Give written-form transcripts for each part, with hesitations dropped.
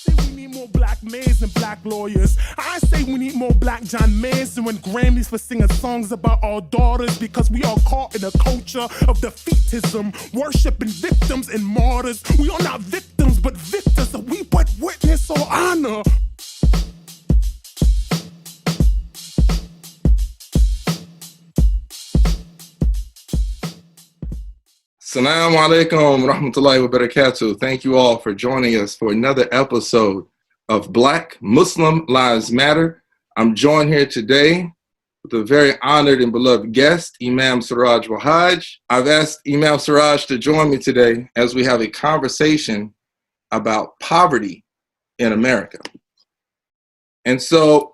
say we need more black mayors and black lawyers. I say we need more black John Mayers and win Grammys for singing songs about our daughters, because we are caught in a culture of defeatism, worshiping victims and martyrs. We are not victims but victors, so we but witness or honor. Assalamu alaikum rahmatullahi wa barakatuh. Thank you all for joining us for another episode of Black Muslim Lives Matter. I'm joined here today with a very honored and beloved guest, Imam Siraj Wahhaj. I've asked Imam Siraj to join me today as we have a conversation about poverty in America. And so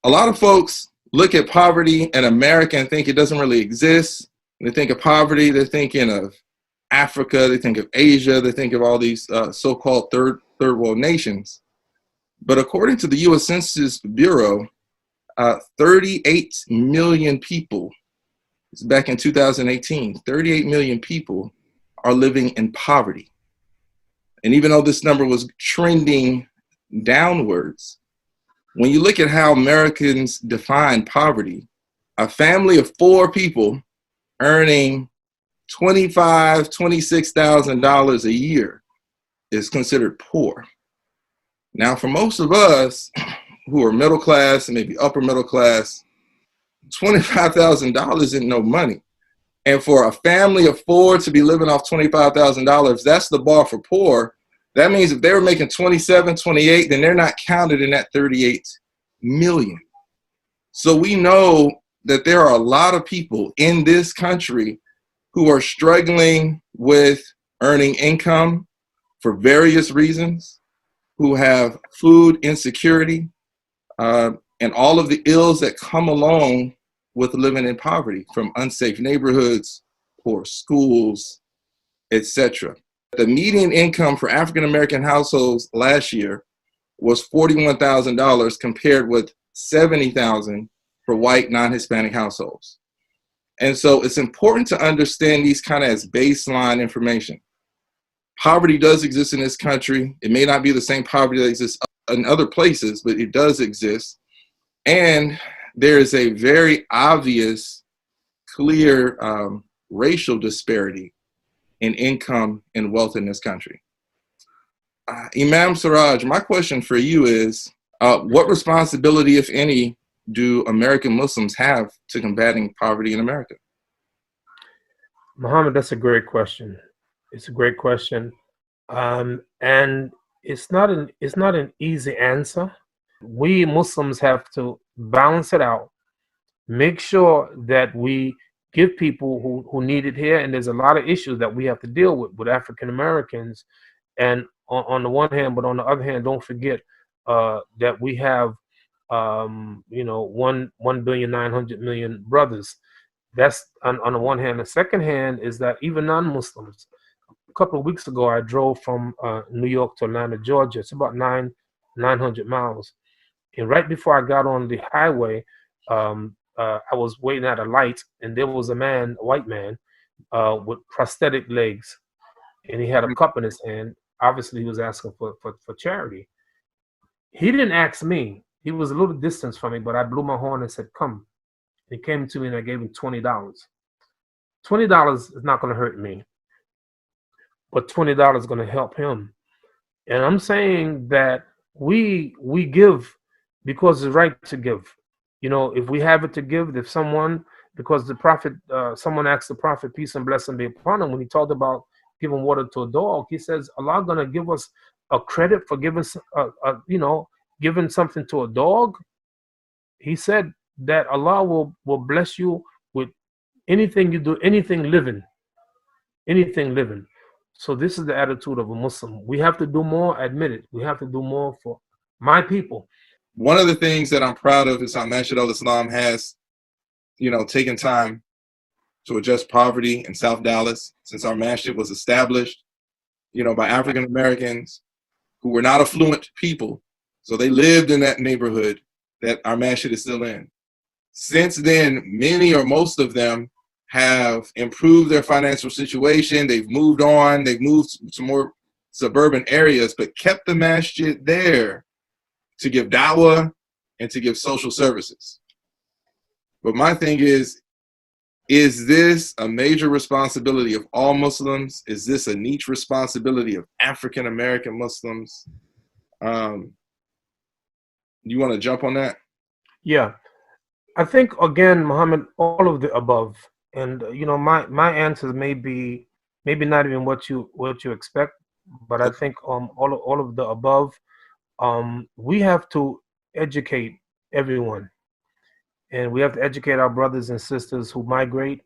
a lot of folks look at poverty in America and think it doesn't really exist. They think of poverty, they're thinking of Africa, they think of Asia, they think of all these so-called third world nations. But according to the U.S. Census Bureau, 38 million people, it's back in 2018, 38 million people are living in poverty. And even though this number was trending downwards, when you look at how Americans define poverty, a family of 4 people earning $25,000, $26,000 a year is considered poor. Now, for most of us who are middle class and maybe upper middle class, $25,000 isn't no money. And for a family of 4 to be living off $25,000, that's the bar for poor. That means if they were making 27, 28, then they're not counted in that 38 million. So we know that there are a lot of people in this country who are struggling with earning income for various reasons, who have food insecurity, and all of the ills that come along with living in poverty, from unsafe neighborhoods, poor schools, etc. The median income for African American households last year was $41,000 compared with $70,000 for white non-Hispanic households. And so it's important to understand these kind of as baseline information. Poverty does exist in this country. It may not be the same poverty that exists in other places, but it does exist. And there is a very obvious, clear racial disparity in income and wealth in this country. Imam Siraj, my question for you is, what responsibility, if any, do American Muslims have to combating poverty in America? Muhammad, that's a great question. It's a great question. And it's not an easy answer. We Muslims have to balance it out, make sure that we give people who need it here. And there's a lot of issues that we have to deal with African Americans. And on the one hand, but on the other hand, don't forget that we have 1,900,000,000 brothers. That's on the one hand. The second hand is that even non-Muslims. A couple of weeks ago, I drove from New York to Atlanta, Georgia. It's about 900 miles. And right before I got on the highway, I was waiting at a light, and there was a white man, with prosthetic legs, and he had a cup in his hand. Obviously, he was asking for charity. He didn't ask me. He was a little distance from me, but I blew my horn and said, "Come." He came to me and I gave him $20. $20 is not going to hurt me, but $20 is going to help him. And I'm saying that we give because it's right to give. If we have it to give, if someone, because the Prophet, someone asked the Prophet, peace and blessing be upon him, when he talked about giving water to a dog, he says, Allah going to give us a credit for giving, giving something to a dog? He said that Allah will bless you with anything you do, anything living. So this is the attitude of a Muslim. We have to do more, admit it. We have to do more for my people. One of the things that I'm proud of is how Masjid Al-Islam has, taken time to address poverty in South Dallas since our masjid was established, by African Americans who were not affluent people. So they lived in that neighborhood that our masjid is still in. Since then, many or most of them have improved their financial situation. They've moved on. They've moved to more suburban areas, but kept the masjid there to give da'wah and to give social services. But my thing is this a major responsibility of all Muslims? Is this a niche responsibility of African American Muslims? You want to jump on that? Yeah, I think again, Muhammad, all of the above, and you know, my answers may be maybe not even what you expect, but I think all of the above. We have to educate everyone, and we have to educate our brothers and sisters who migrate,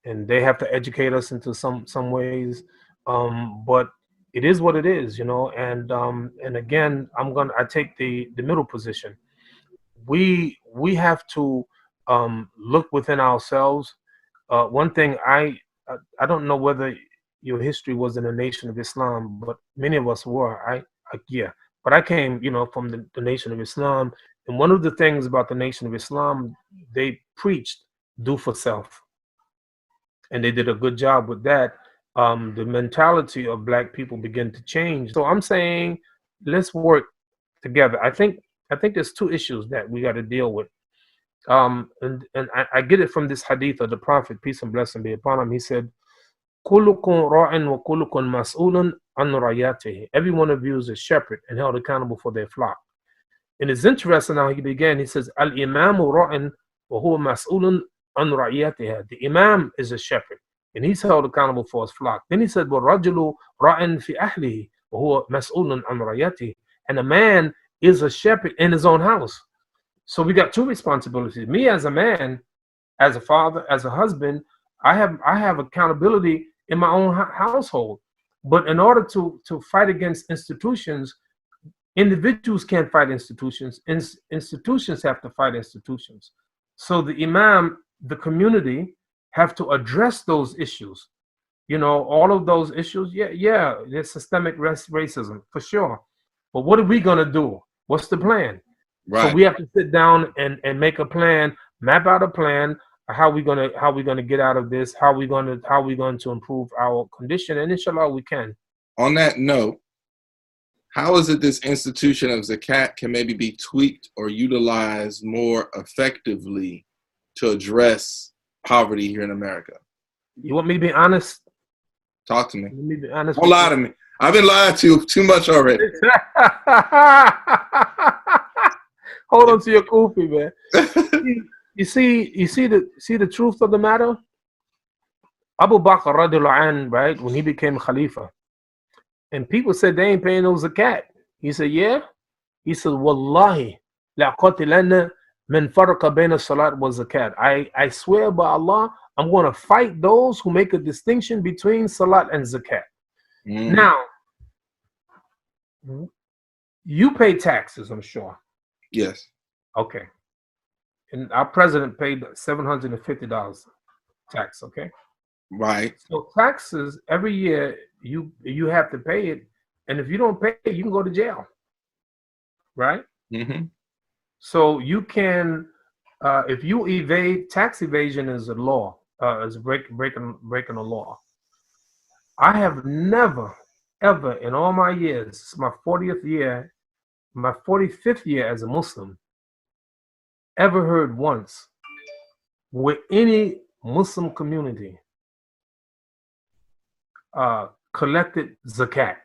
and they have to educate us into some ways. But it is what it is, you know. And again, I take the middle position. We have to look within ourselves. One thing I don't know whether your history was in the Nation of Islam, but many of us were. Yeah, but I came, you know, from the Nation of Islam, and one of the things about the Nation of Islam, they preached do for self, and they did a good job with that. The mentality of Black people began to change. So I'm saying, let's work together. I think there's two issues that we got to deal with. And I get it from this hadith of the Prophet, peace and blessing be upon him. He said, "Kullukum ra'in wa kullukum mas'ulun an ra'iyatihi." Every one of you is a shepherd and held accountable for their flock. And it's interesting how he began. He says, "Al-imamu ra'in wa huwa mas'ulun an ra'iyatihi." The imam is a shepherd and he's held accountable for his flock. Then he said, "Wa-rajulu ra'in fi ahlihi wa huwa mas'ulun an ra'iyatihi." And a man is a shepherd in his own house. So we got two responsibilities. Me as a man, as a father, as a husband, I have accountability in my own household. But in order to fight against institutions, individuals can't fight institutions. Institutions have to fight institutions. So the imam, the community, have to address those issues. You know, all of those issues. Yeah, there's systemic racism for sure. But what are we gonna do? What's the plan? Right. So we have to sit down and make a plan, map out a plan. How we gonna get out of this? How we going to improve our condition? And inshallah, we can. On that note, how is it this institution of zakat can maybe be tweaked or utilized more effectively to address poverty here in America? You want me to be honest? Talk to me. Let me be honest. Don't lie to me. I've been lied to too much already. Hold on to your kufi, man. You see the truth of the matter. Abu Bakr radiallahu anh, right, when he became Khalifa, and people said they ain't paying no zakat. He said, yeah. He said, Wallahi, la'qatilanna man farqa bayna salat wa zakat. I swear by Allah, I'm going to fight those who make a distinction between salat and zakat. Now, you pay taxes, I'm sure. Yes. Okay. And our president paid $750 tax, okay? Right. So taxes, every year, you have to pay it. And if you don't pay it, you can go to jail, right? Mm-hmm. So you can, if you evade, tax evasion is a law, is breaking a law. I have never, ever in all my years, it's my 40th year, my 45th year as a Muslim, ever heard once with any Muslim community collected zakat.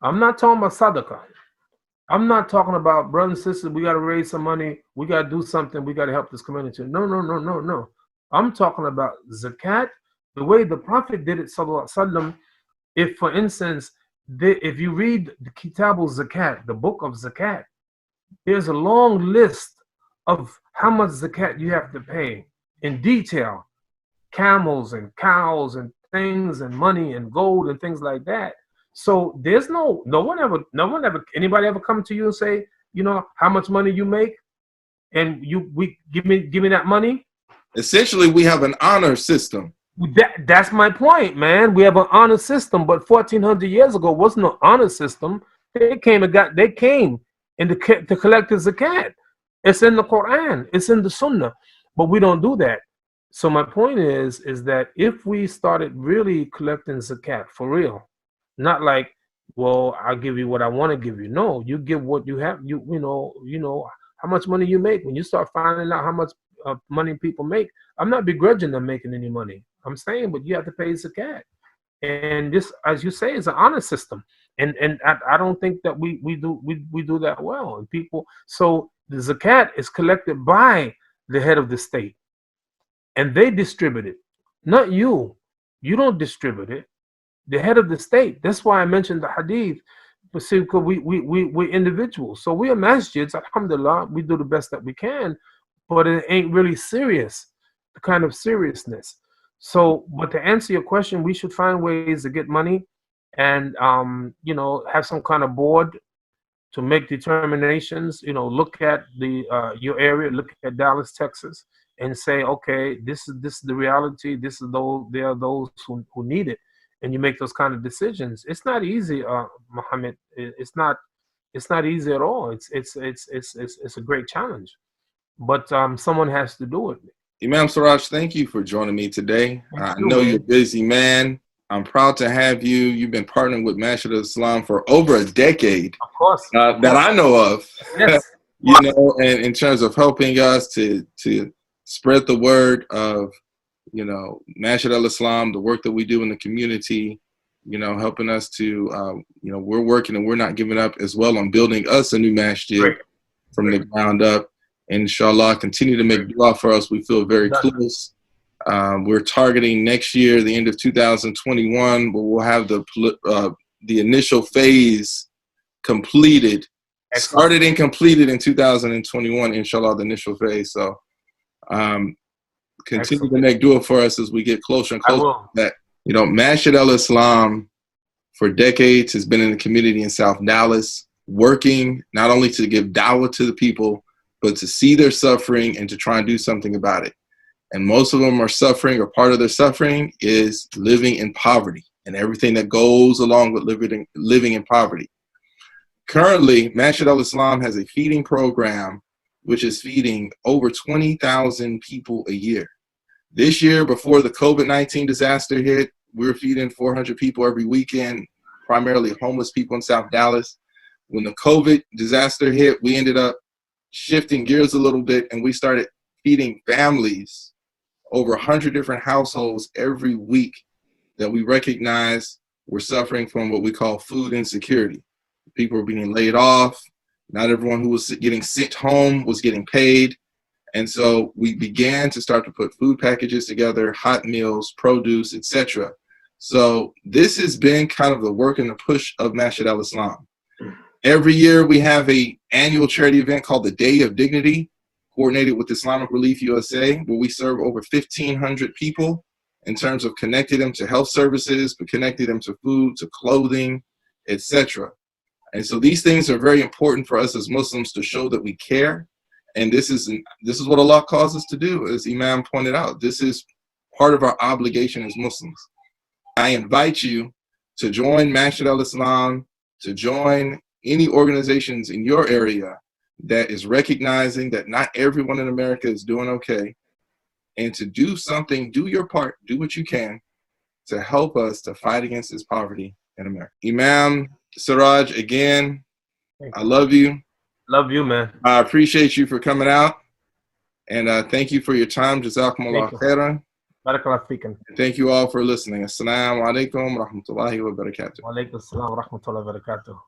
I'm not talking about sadaqah. I'm not talking about brothers and sisters, we got to raise some money, we got to do something, we got to help this community. No. I'm talking about zakat, the way the Prophet did it, sallallahu alaihi wasallam. If, for instance, if you read the Kitab al-Zakat, the book of zakat, there's a long list of how much zakat you have to pay in detail. Camels and cows and things and money and gold and things like that. So there's no one ever, anybody ever come to you and say, you know, how much money you make, and we give me that money. Essentially, we have an honor system. That's my point, man. We have an honor system, but 1400 years ago wasn't no honor system. They came and to collect the zakat. It's in the Quran, it's in the Sunnah, but we don't do that. So my point is that if we started really collecting zakat for real, Not like, well, I'll give you what I want to give you. No, you give what you have. You know how much money you make. When you start finding out how much money people make, I'm not begrudging them making any money. I'm saying, but you have to pay zakat. And this, as you say, is an honor system. And I don't think that we do that well. And people, so the zakat is collected by the head of the state, and they distribute it, not you. You don't distribute it. The head of the state. That's why I mentioned the hadith. But see, because we're individuals. So we are masjids, alhamdulillah, we do the best that we can, but it ain't really serious, the kind of seriousness. So, but to answer your question, we should find ways to get money and, have some kind of board to make determinations, look at the your area, look at Dallas, Texas, and say, okay, this is the reality. This is those, there are those who need it, and you make those kind of decisions. It's not easy, Muhammad. It's not easy at all. It's a great challenge, but someone has to do it. Imam Siraj, thank you for joining me today. I know man. you're a busy man. I'm proud to have you. You've been partnering with Masjid Al-Islam for over a decade. Of course. That I know of. Yes. And in terms of helping us to spread the word of, Masjid Al-Islam, the work that we do in the community, helping us to, we're working and we're not giving up as well on building us a new masjid from the ground up. And inshallah, continue to make dua for us. We feel very close. We're targeting next year, the end of 2021, where we'll have the initial phase completed. Started and completed in 2021, inshallah, the initial phase. So continue to make dua for us as we get closer and closer to that. Masjid Al-Islam for decades has been in the community in South Dallas, working not only to give dawah to the people, but to see their suffering and to try and do something about it. And most of them are suffering, or part of their suffering is living in poverty and everything that goes along with living in poverty. Currently, Masjid Al-Islam has a feeding program which is feeding over 20,000 people a year. This year, before the COVID-19 disaster hit, we were feeding 400 people every weekend, primarily homeless people in South Dallas. When the COVID disaster hit, we ended up shifting gears a little bit, and we started feeding families, over 100 different households every week that we recognize were suffering from what we call food insecurity. People were being laid off. Not everyone who was getting sent home was getting paid. And so we began to start to put food packages together, hot meals, produce, etc. So this has been kind of the work and the push of Masjid Al-Islam. Every year we have an annual charity event called the Day of Dignity, coordinated with Islamic Relief USA, where we serve over 1,500 people in terms of connecting them to health services, but connecting them to food, to clothing, etc. And so these things are very important for us as Muslims to show that we care. And this is what Allah calls us to do, as Imam pointed out. This is part of our obligation as Muslims. I invite you to join Masjid Al-Islam, to join any organizations in your area that is recognizing that not everyone in America is doing okay, and to do something, do your part, do what you can to help us to fight against this poverty in America. Imam Siraj, again, I love you. Love you, man. I appreciate you for coming out, and thank you for your time. Jazakumullah khairan. Barakallahu feekum. Thank you all for listening. Assalamu alaikum wa rahmatullahi wa barakatuh. Wa alaikum assalam wa rahmatullahi wa barakatuh.